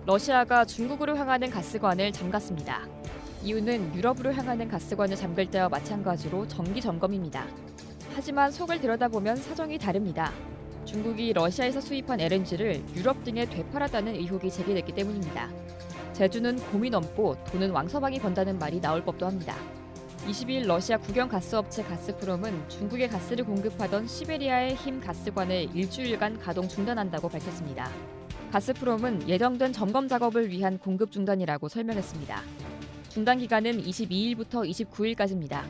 러시아가 중국으로 향하는 가스관을 잠갔습니다. 이유는 유럽으로 향하는 가스관을 잠글 때와 마찬가지로 정기 점검입니다. 하지만 속을 들여다보면 사정이 다릅니다. 중국이 러시아에서 수입한 LNG를 유럽 등에 되팔았다는 의혹이 제기됐기 때문입니다. 제주는 곰이 넘고 돈은 왕서방이 번다는 말이 나올 법도 합니다. 22일 러시아 국영 가스업체 가스프롬은 중국에 가스를 공급하던 시베리아의 힘 가스관을 일주일간 가동 중단한다고 밝혔습니다. 가스프롬은 예정된 점검 작업을 위한 공급 중단이라고 설명했습니다. 중단 기간은 22일부터 29일까지입니다.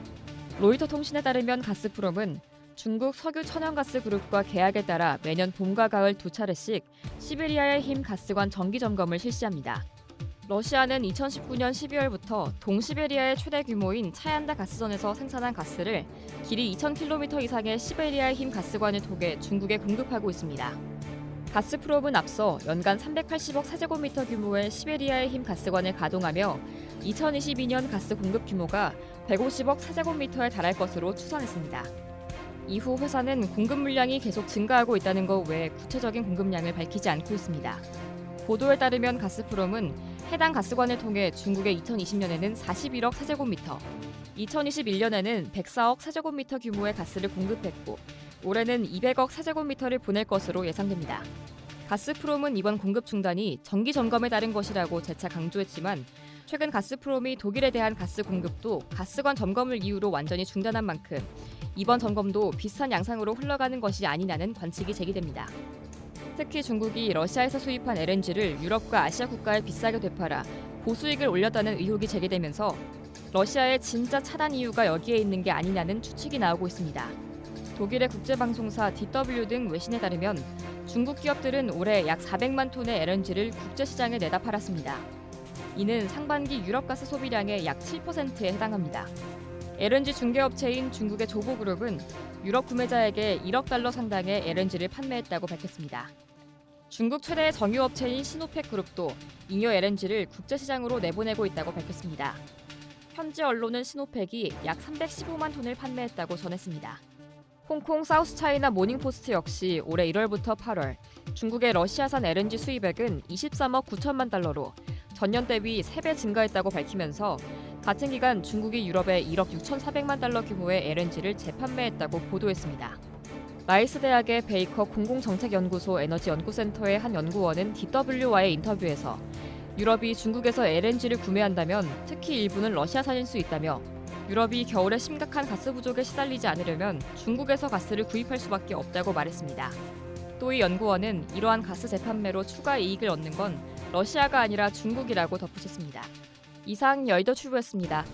로이터 통신에 따르면 가스프롬은 중국 석유 천연가스 그룹과 계약에 따라 매년 봄과 가을 두 차례씩 시베리아의 힘 가스관 정기 점검을 실시합니다. 러시아는 2019년 12월부터 동시베리아의 최대 규모인 차얀다 가스선에서 생산한 가스를 길이 2,000km 이상의 시베리아의 힘 가스관을 통해 중국에 공급하고 있습니다. 가스프롬은 앞서 연간 380억 세제곱미터 규모의 시베리아의 힘 가스관을 가동하며 2022년 가스 공급 규모가 150억 세제곱미터에 달할 것으로 추산했습니다. 이후 회사는 공급 물량이 계속 증가하고 있다는 것 외에 구체적인 공급량을 밝히지 않고 있습니다. 보도에 따르면 가스프롬은 해당 가스관을 통해 중국에 2020년에는 41억 세제곱미터, 2021년에는 104억 세제곱미터 규모의 가스를 공급했고 올해는 200억 세제곱미터를 보낼 것으로 예상됩니다. 가스프롬은 이번 공급 중단이 정기 점검에 따른 것이라고 재차 강조했지만 최근 가스프롬이 독일에 대한 가스 공급도 가스관 점검을 이유로 완전히 중단한 만큼 이번 점검도 비슷한 양상으로 흘러가는 것이 아니냐는 관측이 제기됩니다. 특히 중국이 러시아에서 수입한 LNG를 유럽과 아시아 국가에 비싸게 되팔아 고수익을 올렸다는 의혹이 제기되면서 러시아의 진짜 차단 이유가 여기에 있는 게 아니냐는 추측이 나오고 있습니다. 독일의 국제방송사 DW 등 외신에 따르면 중국 기업들은 올해 약 400만 톤의 LNG를 국제시장에 내다 팔았습니다. 이는 상반기 유럽 가스 소비량의 약 7%에 해당합니다. LNG 중개업체인 중국의 조보그룹은 유럽 구매자에게 1억 달러 상당의 LNG를 판매했다고 밝혔습니다. 중국 최대의 정유업체인 시노펙 그룹도 잉여 LNG를 국제시장으로 내보내고 있다고 밝혔습니다. 현지 언론은 시노펙이 약 315만 톤을 판매했다고 전했습니다. 홍콩 사우스차이나 모닝포스트 역시 올해 1월부터 8월 중국의 러시아산 LNG 수입액은 23억 9천만 달러로 전년 대비 3배 증가했다고 밝히면서 같은 기간 중국이 유럽에 1억 6,400만 달러 규모의 LNG를 재판매했다고 보도했습니다. 라이스 대학의 베이커 공공정책연구소 에너지연구센터의 한 연구원은 DW와의 인터뷰에서 유럽이 중국에서 LNG를 구매한다면 특히 일부는 러시아산일 수 있다며 유럽이 겨울에 심각한 가스 부족에 시달리지 않으려면 중국에서 가스를 구입할 수밖에 없다고 말했습니다. 또 이 연구원은 이러한 가스 재판매로 추가 이익을 얻는 건 러시아가 아니라 중국이라고 덧붙였습니다. 이상 여의도 출구였습니다.